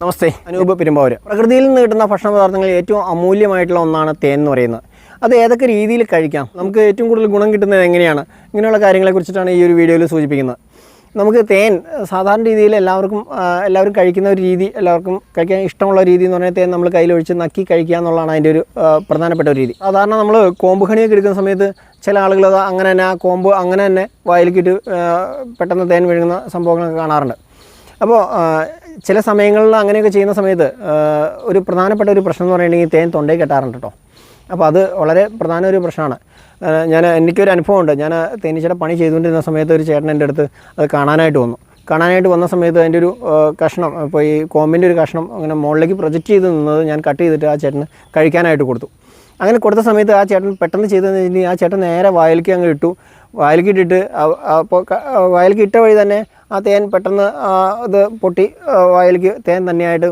നമസ്തേ, അനൂപ് പെരുമ്പാവൂർ. പ്രകൃതിയിൽ നിന്ന് കിട്ടുന്ന ഭക്ഷണ പദാർത്ഥങ്ങളിൽ ഏറ്റവും അമൂല്യമായിട്ടുള്ള ഒന്നാണ് തേൻ എന്ന് പറയുന്നത്. അത് ഏതൊക്കെ രീതിയിൽ കഴിക്കാം, നമുക്ക് ഏറ്റവും കൂടുതൽ ഗുണം കിട്ടുന്നത് എങ്ങനെയാണ്, ഇങ്ങനെയുള്ള കാര്യങ്ങളെക്കുറിച്ചിട്ടാണ് ഈ ഒരു വീഡിയോയിൽ സൂചിപ്പിക്കുന്നത്. നമുക്ക് തേൻ സാധാരണ രീതിയിൽ എല്ലാവരും കഴിക്കുന്ന ഒരു രീതി, എല്ലാവർക്കും കഴിക്കാൻ ഇഷ്ടമുള്ള രീതി എന്ന് പറഞ്ഞാൽ തേൻ നമ്മൾ കയ്യിലൊഴിച്ച് നക്കി കഴിക്കുക എന്നുള്ളതാണ് അതിൻ്റെ ഒരു പ്രധാനപ്പെട്ട ഒരു രീതി. സാധാരണ നമ്മൾ കോമ്പ് ഹണിയൊക്കെ എടുക്കുന്ന സമയത്ത് ചില ആളുകൾ അങ്ങനെ തന്നെ ആ കോമ്പ് അങ്ങനെ തന്നെ വായിലേക്കിട്ട് പെട്ടെന്ന് തേൻ വിഴുങ്ങുന്ന സംഭവങ്ങളൊക്കെ കാണാറുണ്ട്. അപ്പോൾ ചില സമയങ്ങളിൽ അങ്ങനെയൊക്കെ ചെയ്യുന്ന സമയത്ത് ഒരു പ്രധാനപ്പെട്ട ഒരു പ്രശ്നം എന്ന് പറയുകയാണെങ്കിൽ തേൻ തൊണ്ടയിൽ കെട്ടാറുണ്ട് കേട്ടോ. അപ്പോൾ അത് വളരെ പ്രധാന ഒരു പ്രശ്നമാണ്. എനിക്കൊരു അനുഭവമുണ്ട്. ഞാൻ തേനീച്ചയുടെ പണി ചെയ്തുകൊണ്ടിരുന്ന സമയത്ത് ഒരു ചേട്ടൻ എൻ്റെ അടുത്ത് അത് കാണാനായിട്ട് വന്ന സമയത്ത് അതിൻ്റെ ഒരു കഷ്ണം, ഇപ്പോൾ ഈ കോമ്പിൻ്റെ ഒരു കഷ്ണം അങ്ങനെ മുകളിലേക്ക് പ്രൊജക്റ്റ് ചെയ്ത് നിന്നത് ഞാൻ കട്ട് ചെയ്തിട്ട് ആ ചേട്ടന് കഴിക്കാനായിട്ട് കൊടുത്തു. അങ്ങനെ കൊടുത്ത സമയത്ത് ആ ചേട്ടൻ പെട്ടെന്ന് ചെയ്തതെന്ന് വെച്ചിട്ടുണ്ടെങ്കിൽ ആ ചേട്ടൻ നേരെ വായിലേക്ക് അങ്ങ് ഇട്ടു. വായിലേക്ക് ഇട്ടിട്ട് അപ്പോൾ വായിലേക്ക് ഇട്ട വഴി തന്നെ ആ തേൻ പെട്ടെന്ന് അത് പൊട്ടി വായിലേക്ക് തേൻ തന്നെയായിട്ട്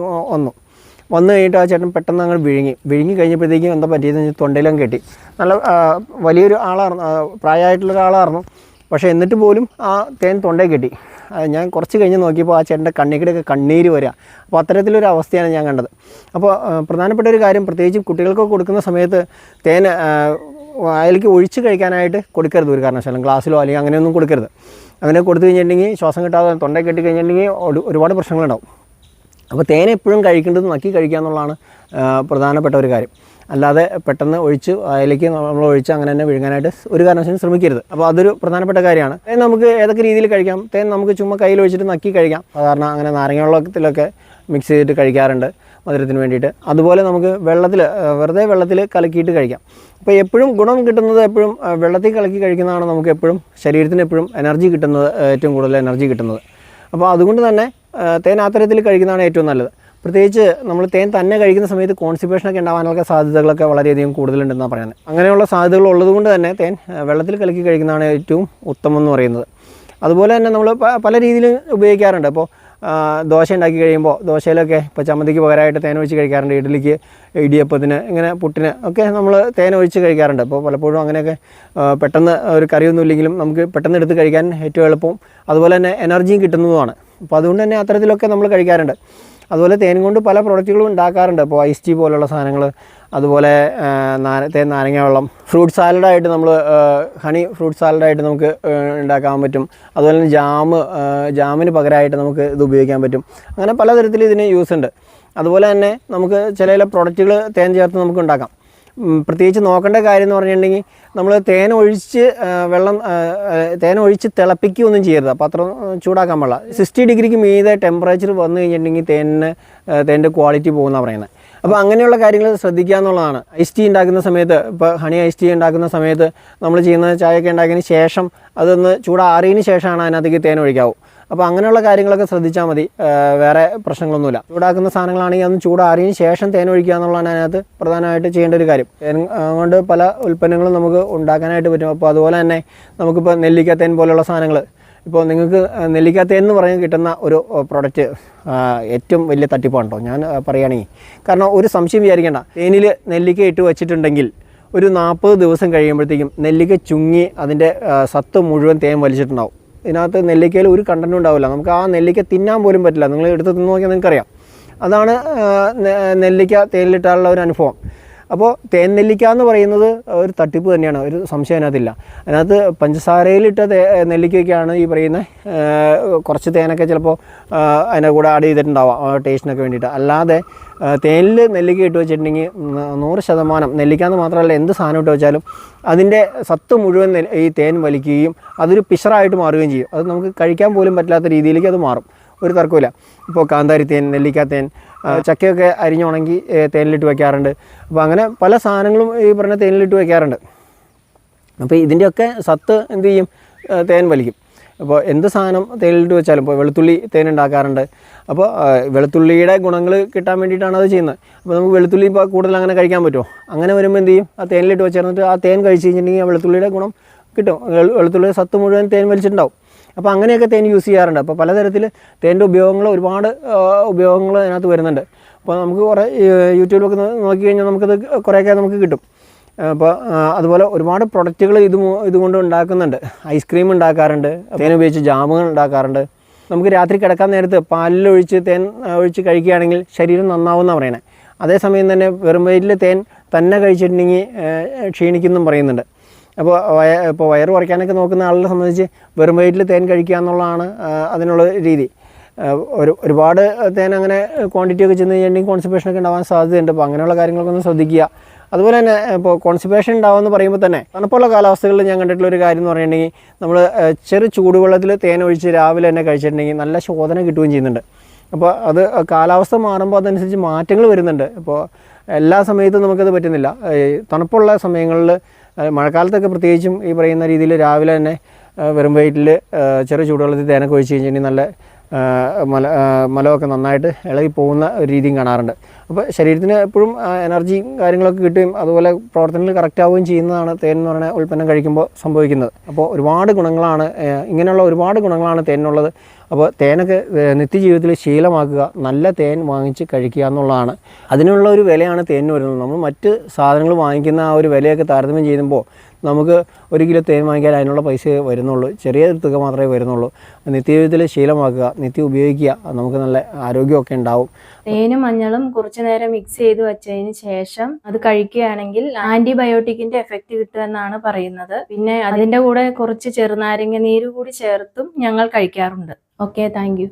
വന്നു കഴിഞ്ഞിട്ട് ആ ചേട്ടൻ പെട്ടെന്ന് അങ്ങ് വിഴുങ്ങി കഴിഞ്ഞപ്പോഴത്തേക്കും എന്താ പറ്റിയതെന്ന് വെച്ചാൽ തൊണ്ടയിലും കെട്ടി. നല്ല വലിയൊരു ആളായിരുന്നു, പ്രായമായിട്ടുള്ള ഒരാളായിരുന്നു. പക്ഷേ എന്നിട്ട് പോലും ആ തേൻ തൊണ്ടയിൽ കെട്ടി. ഞാൻ കുറച്ച് കഴിഞ്ഞ് നോക്കിയപ്പോൾ ആ ചേട്ടൻ്റെ കണ്ണിക്കിടയൊക്കെ കണ്ണീര് വരിക. അപ്പോൾ അത്തരത്തിലൊരു അവസ്ഥയാണ് ഞാൻ കണ്ടത്. അപ്പോൾ പ്രധാനപ്പെട്ട ഒരു കാര്യം, പ്രത്യേകിച്ച് കുട്ടികൾക്ക് കൊടുക്കുന്ന സമയത്ത് തേൻ വായിലേക്ക് ഒഴിച്ച് കഴിക്കാനായിട്ട് കൊടുക്കരുത് ഒരു കാരണവശാലും. ഗ്ലാസ്സിലോ അല്ലെങ്കിൽ അങ്ങനെയൊന്നും കൊടുക്കരുത്. അങ്ങനെ കൊടുത്തു കഴിഞ്ഞിട്ടുണ്ടെങ്കിൽ ശ്വാസം കിട്ടാതെ തൊണ്ടയിൽ കെട്ടി കഴിഞ്ഞിട്ടുണ്ടെങ്കിൽ ഒരുപാട് പ്രശ്നങ്ങളുണ്ടാവും. അപ്പോൾ തേൻ എപ്പോഴും കഴിക്കേണ്ടത് നക്കി കഴിക്കുക എന്നുള്ളതാണ് പ്രധാനപ്പെട്ട ഒരു കാര്യം. അല്ലാതെ പെട്ടെന്ന് ഒഴിച്ച് അതിലേക്ക് നമ്മൾ ഒഴിച്ച് അങ്ങനെ തന്നെ വിഴുങ്ങാനായിട്ട് ഒരു കാരണവശാലും ശ്രമിക്കരുത്. അപ്പോൾ അതൊരു പ്രധാനപ്പെട്ട കാര്യമാണ്. തേൻ നമുക്ക് ഏതൊക്കെ രീതിയിൽ കഴിക്കാം. തേൻ നമുക്ക് ചുമ്മാ കയ്യിൽ ഒഴിച്ചിട്ട് നക്കി കഴിക്കാം. സാധാരണ അങ്ങനെ നാരങ്ങ വെള്ളത്തിലൊക്കെ മിക്സ് ചെയ്തിട്ട് കഴിക്കാറുണ്ട് മധുരത്തിന് വേണ്ടിയിട്ട്. അതുപോലെ നമുക്ക് വെറുതെ വെള്ളത്തിൽ കലക്കിയിട്ട് കഴിക്കാം. അപ്പോൾ എപ്പോഴും ഗുണം കിട്ടുന്നത് എപ്പോഴും വെള്ളത്തിൽ കലക്കി കഴിക്കുന്നതാണ് നമുക്ക് എപ്പോഴും ശരീരത്തിന് എപ്പോഴും എനർജി കിട്ടുന്നത്, ഏറ്റവും കൂടുതൽ എനർജി കിട്ടുന്നത്. അപ്പോൾ അതുകൊണ്ട് തന്നെ തേൻ ആ തരത്തിൽ കഴിക്കുന്നതാണ് ഏറ്റവും നല്ലത്. പ്രത്യേകിച്ച് നമ്മൾ തേൻ തന്നെ കഴിക്കുന്ന സമയത്ത് കോൺസ്റ്റിപ്പേഷനൊക്കെ ഉണ്ടാകാനുള്ള സാധ്യതകളൊക്കെ വളരെയധികം കൂടുതലുണ്ടെന്നാണ് പറയുന്നത്. അങ്ങനെയുള്ള സാധ്യതകൾ ഉള്ളതുകൊണ്ട് തന്നെ തേൻ വെള്ളത്തിൽ കലക്കി കഴിക്കുന്നതാണ് ഏറ്റവും ഉത്തമം എന്ന് പറയുന്നത്. അതുപോലെ തന്നെ നമ്മൾ പല രീതിയിലും ഉപയോഗിക്കാറുണ്ട്. അപ്പോൾ ദോശ ഉണ്ടാക്കി കഴിയുമ്പോൾ ദോശയിലൊക്കെ ഇപ്പോൾ ചമ്മന്തിക്ക് പകരമായിട്ട് തേൻ ഒഴിച്ച് കഴിക്കാറുണ്ട്. ഇഡ്ഡലിക്ക്, ഇടിയപ്പത്തിന്, ഇങ്ങനെ പുട്ടിന് ഒക്കെ നമ്മൾ തേൻ ഒഴിച്ച് കഴിക്കാറുണ്ട്. അപ്പോൾ പലപ്പോഴും അങ്ങനെയൊക്കെ പെട്ടെന്ന് ഒരു കറിയൊന്നും ഇല്ലെങ്കിലും നമുക്ക് പെട്ടെന്ന് എടുത്ത് കഴിക്കാൻ ഏറ്റവും എളുപ്പവും അതുപോലെ തന്നെ എനർജിയും കിട്ടുന്നതുമാണ്. അപ്പോൾ അതുകൊണ്ട് തന്നെ അത്തരത്തിലൊക്കെ നമ്മൾ കഴിക്കാറുണ്ട്. അതുപോലെ തേൻ കൊണ്ട് പല പ്രൊഡക്റ്റുകളും ഉണ്ടാക്കാറുണ്ട്. ഇപ്പോൾ ഐസ് ടീ പോലുള്ള സാധനങ്ങൾ, അതുപോലെ തേൻ നാരങ്ങ വെള്ളം, ഫ്രൂട്ട് സാലഡായിട്ട് നമ്മൾ ഹണി ഫ്രൂട്ട് സാലഡായിട്ട് നമുക്ക് ഉണ്ടാക്കാൻ പറ്റും. അതുപോലെ തന്നെ ജാമിന് പകരമായിട്ട് നമുക്ക് ഇത് ഉപയോഗിക്കാൻ പറ്റും. അങ്ങനെ പലതരത്തിൽ ഇതിന് യൂസ് ഉണ്ട്. അതുപോലെ തന്നെ നമുക്ക് ചില പ്രൊഡക്റ്റുകൾ തേൻ ചേർത്ത് നമുക്ക് ഉണ്ടാക്കാം. പ്രത്യേകിച്ച് നോക്കേണ്ട കാര്യം എന്ന് പറഞ്ഞിട്ടുണ്ടെങ്കിൽ നമ്മൾ തേൻ ഒഴിച്ച് തിളപ്പിക്കുകയൊന്നും ചെയ്യരുത്. അപ്പോൾ അത്ര ചൂടാക്കാൻ പാടില്ല. 60 ഡിഗ്രിക്ക് മീതെ ടെമ്പറേച്ചർ വന്നു കഴിഞ്ഞിട്ടുണ്ടെങ്കിൽ തേൻ്റെ ക്വാളിറ്റി പോകുന്നതാണ് പറയുന്നത്. അപ്പോൾ അങ്ങനെയുള്ള കാര്യങ്ങൾ ശ്രദ്ധിക്കുക എന്നുള്ളതാണ്. ഐസ് ടീ ഉണ്ടാക്കുന്ന സമയത്ത്, ഇപ്പോൾ ഹണി ഐസ് ടീ ഉണ്ടാക്കുന്ന സമയത്ത് നമ്മൾ ചെയ്യുന്ന ചായയൊക്കെ ഉണ്ടാക്കിയതിന് ശേഷം അതൊന്ന് ചൂടാറിയതിന് ശേഷമാണ് അതിനകത്തേക്ക് തേൻ ഒഴിക്കാവൂ. അപ്പോൾ അങ്ങനെയുള്ള കാര്യങ്ങളൊക്കെ ശ്രദ്ധിച്ചാൽ മതി. വേറെ പ്രശ്നങ്ങളൊന്നുമില്ല. ചൂടാക്കുന്ന സാധനങ്ങളാണെങ്കിൽ അതൊന്ന് ചൂടാറിയതിന് ശേഷം തേൻ ഒഴിക്കുക എന്നുള്ളതാണ് അതിനകത്ത് പ്രധാനമായിട്ട് ചെയ്യേണ്ട ഒരു കാര്യം. തേൻ കൊണ്ട് പല ഉൽപ്പന്നങ്ങളും നമുക്ക് ഉണ്ടാക്കാനായിട്ട് പറ്റും. അപ്പോൾ അതുപോലെ തന്നെ നമുക്കിപ്പോൾ നെല്ലിക്ക തേൻ പോലുള്ള സാധനങ്ങൾ, ഇപ്പോൾ നിങ്ങൾക്ക് നെല്ലിക്ക തേൻ എന്ന് പറഞ്ഞ് കിട്ടുന്ന ഒരു പ്രൊഡക്റ്റ് ഏറ്റവും വലിയ തട്ടിപ്പാണ് കേട്ടോ ഞാൻ പറയുകയാണെങ്കിൽ. കാരണം ഒരു സംശയം വിചാരിക്കേണ്ട, തേനിൽ നെല്ലിക്ക ഇട്ട് വെച്ചിട്ടുണ്ടെങ്കിൽ ഒരു 40 ദിവസം കഴിയുമ്പോഴത്തേക്കും നെല്ലിക്ക ചുങ്ങി അതിൻ്റെ സത്ത് മുഴുവൻ തേൻ വലിച്ചിട്ടുണ്ടാവും. ഇതിനകത്ത് നെല്ലിക്കയിൽ ഒരു കണ്ടൻറ്റും ഉണ്ടാവില്ല. നമുക്ക് ആ നെല്ലിക്ക തിന്നാൻ പോലും പറ്റില്ല. നിങ്ങൾ എടുത്ത് തിന്ന് നോക്കിയാൽ നിങ്ങൾക്കറിയാം. അതാണ് നെല്ലിക്ക തേനിലിട്ടാനുള്ള ഒരു അനുഭവം. അപ്പോൾ തേൻ നെല്ലിക്ക എന്ന് പറയുന്നത് ഒരു തട്ടിപ്പ് തന്നെയാണ്, ഒരു സംശയം അതിനകത്തില്ല. അതിനകത്ത് പഞ്ചസാരയിലിട്ട നെല്ലിക്കയൊക്കെയാണ് ഈ പറയുന്ന കുറച്ച് തേനൊക്കെ ചിലപ്പോൾ അതിൻ്റെ കൂടെ ആഡ് ചെയ്തിട്ടുണ്ടാവാം ടേസ്റ്റിനൊക്കെ വേണ്ടിയിട്ട്. അല്ലാതെ തേനിൽ നെല്ലിക്ക ഇട്ട് വെച്ചിട്ടുണ്ടെങ്കിൽ 100% നെല്ലിക്ക എന്ന് മാത്രമല്ല എന്ത് സാധനം ഇട്ട് വെച്ചാലും അതിൻ്റെ സത്ത് മുഴുവൻ ഈ തേൻ വലിക്കുകയും അതൊരു പിശറായിട്ട് മാറുകയും ചെയ്യും. അത് നമുക്ക് കഴിക്കാൻ പോലും പറ്റാത്ത രീതിയിലേക്ക് അത് മാറും. ഒരു തർക്കമില്ല. ഇപ്പോൾ കാന്താരി തേൻ, നെല്ലിക്ക തേൻ, ചക്കയൊക്കെ അരിഞ്ഞുണങ്ങി തേനിലിട്ട് വയ്ക്കാറുണ്ട്. അപ്പോൾ അങ്ങനെ പല സാധനങ്ങളും ഈ പറഞ്ഞ തേനിലിട്ട് വയ്ക്കാറുണ്ട്. അപ്പോൾ ഇതിൻ്റെയൊക്കെ സത്ത് എന്ത് ചെയ്യും, തേൻ വലിക്കും. അപ്പോൾ എന്ത് സാധനം തേനിലിട്ട് വെച്ചാലും, ഇപ്പോൾ വെളുത്തുള്ളി തേൻ ഉണ്ടാക്കാറുണ്ട്. അപ്പോൾ വെളുത്തുള്ളിയുടെ ഗുണങ്ങൾ കിട്ടാൻ വേണ്ടിയിട്ടാണ് അത് ചെയ്യുന്നത്. അപ്പോൾ നമുക്ക് വെളുത്തുള്ളി ഇപ്പോൾ കൂടുതൽ അങ്ങനെ കഴിക്കാൻ പറ്റുമോ? അങ്ങനെ വരുമ്പോൾ എന്ത് ചെയ്യും, ആ തേനിലിട്ട് വെച്ചിരുന്നിട്ട് ആ തേൻ കഴിച്ച് കഴിഞ്ഞിട്ടുണ്ടെങ്കിൽ ആ വെളുത്തുള്ളിയുടെ ഗുണം കിട്ടും. വെളുത്തുള്ളിയുടെ സത്ത് മുഴുവൻ തേൻ വലിച്ചിട്ടുണ്ടാവും. അപ്പോൾ അങ്ങനെയൊക്കെ തേൻ യൂസ് ചെയ്യാറുണ്ട്. അപ്പോൾ പലതരത്തിൽ തേൻ്റെ ഒരുപാട് ഉപയോഗങ്ങൾ അതിനകത്ത് വരുന്നുണ്ട്. അപ്പോൾ നമുക്ക് കുറേ യൂട്യൂബിലൊക്കെ നോക്കി കഴിഞ്ഞാൽ നമുക്കത് കുറേയൊക്കെ നമുക്ക് കിട്ടും. അപ്പോൾ അതുപോലെ ഒരുപാട് പ്രൊഡക്റ്റുകൾ ഇതുകൊണ്ട് ഉണ്ടാക്കുന്നുണ്ട്. ഐസ്ക്രീം ഉണ്ടാക്കാറുണ്ട്, തേൻ ഉപയോഗിച്ച് ജാമുകൾ ഉണ്ടാക്കാറുണ്ട്. നമുക്ക് രാത്രി കിടക്കാൻ നേരത്ത് പാലിലൊഴിച്ച് തേൻ ഒഴിച്ച് കഴിക്കുകയാണെങ്കിൽ ശരീരം നന്നാവുമെന്നാണ് പറയണേ. അതേസമയം തന്നെ വെറും വയറ്റിൽ തേൻ തന്നെ കഴിച്ചിട്ടുണ്ടെങ്കിൽ ക്ഷീണിക്കുമെന്നും പറയുന്നുണ്ട്. അപ്പോൾ ഇപ്പോൾ വയറ് കുറയ്ക്കാനൊക്കെ നോക്കുന്ന ആളുകളെ സംബന്ധിച്ച് വെറും വയറ്റിൽ തേൻ കഴിക്കുക എന്നുള്ളതാണ് അതിനുള്ള രീതി. ഒരുപാട് തേൻ അങ്ങനെ ക്വാണ്ടിറ്റി ഒക്കെ ചെന്ന് കഴിഞ്ഞിട്ടുണ്ടെങ്കിൽ കോൺസ്റ്റിപ്പേഷനൊക്കെ ഉണ്ടാകാൻ സാധ്യതയുണ്ട്. അപ്പോൾ അങ്ങനെയുള്ള കാര്യങ്ങളൊക്കെ ഒന്ന് ശ്രദ്ധിക്കുക. അതുപോലെ തന്നെ ഇപ്പോൾ കോൺസ്റ്റിപ്പേഷൻ ഉണ്ടാകുമെന്ന് പറയുമ്പോൾ തന്നെ തണുപ്പുള്ള കാലാവസ്ഥകളിൽ ഞാൻ കണ്ടിട്ടുള്ള ഒരു കാര്യം എന്ന് പറയുന്നുണ്ടെങ്കിൽ നമ്മൾ ചെറു ചൂടുവെള്ളത്തിൽ തേൻ ഒഴിച്ച് രാവിലെ തന്നെ കഴിച്ചിട്ടുണ്ടെങ്കിൽ നല്ല ശോധന കിട്ടുകയും ചെയ്യുന്നുണ്ട്. അപ്പോൾ അത് കാലാവസ്ഥ മാറുമ്പോൾ അതനുസരിച്ച് മാറ്റങ്ങൾ വരുന്നുണ്ട്. ഇപ്പോൾ എല്ലാ സമയത്തും നമുക്കത് പറ്റുന്നില്ല. തണുപ്പുള്ള സമയങ്ങളിൽ മഴക്കാലത്തൊക്കെ പ്രത്യേകിച്ചും ഈ പറയുന്ന രീതിയിൽ രാവിലെ തന്നെ വെറും വയറ്റിൽ ചെറു ചൂടുവെള്ളത്തിൽ തേനൊക്കെ ഒഴിച്ച് കഴിഞ്ഞിട്ടുണ്ടെങ്കിൽ നല്ല മലമൊക്കെ നന്നായിട്ട് ഇളകി പോകുന്ന ഒരു രീതിയും കാണാറുണ്ട്. അപ്പോൾ ശരീരത്തിന് എപ്പോഴും എനർജിയും കാര്യങ്ങളൊക്കെ കിട്ടുകയും അതുപോലെ പ്രവർത്തനങ്ങൾ കറക്റ്റ് ആവുകയും ചെയ്യുന്നതാണ് തേൻ എന്ന് പറയുന്ന ഉൽപ്പന്നം കഴിക്കുമ്പോൾ സംഭവിക്കുന്നത്. അപ്പോൾ ഒരുപാട് ഗുണങ്ങളാണ്, ഇങ്ങനെയുള്ള ഒരുപാട് ഗുണങ്ങളാണ് തേനിനുള്ളത്. അപ്പോൾ തേനൊക്കെ നിത്യജീവിതത്തിൽ ശീലമാക്കുക, നല്ല തേൻ വാങ്ങിച്ച് കഴിക്കുക എന്നുള്ളതാണ്. അതിനുള്ള ഒരു വിലയാണ് തേനിന് വരുന്നത്. നമ്മൾ മറ്റ് സാധനങ്ങൾ വാങ്ങിക്കുന്ന ആ ഒരു വിലയൊക്കെ താരതമ്യം ചെയ്യുമ്പോൾ നമുക്ക് 1 കിലോ തേൻ വാങ്ങിക്കാൻ അതിനുള്ള പൈസ വരുന്നുള്ളൂ, ചെറിയ തുക മാത്രമേ വരുന്നുള്ളൂ. നിത്യജീവിതത്തിൽ ശീലമാക്കുക, നിത്യം ഉപയോഗിക്കുക, നമുക്ക് നല്ല ആരോഗ്യമൊക്കെ ഉണ്ടാവും. തേനും മഞ്ഞളും കുറച്ചു നേരം മിക്സ് ചെയ്ത് വെച്ചതിന് ശേഷം അത് കഴിക്കുകയാണെങ്കിൽ ആന്റിബയോട്ടിക്കിന്റെ എഫക്റ്റ് കിട്ടുമെന്നാണ് പറയുന്നത്. പിന്നെ അതിന്റെ കൂടെ കുറച്ച് ചെറുനാരങ്ങ നീര് കൂടി ചേർത്തും ഞങ്ങൾ കഴിക്കാറുണ്ട്. Okay, thank you.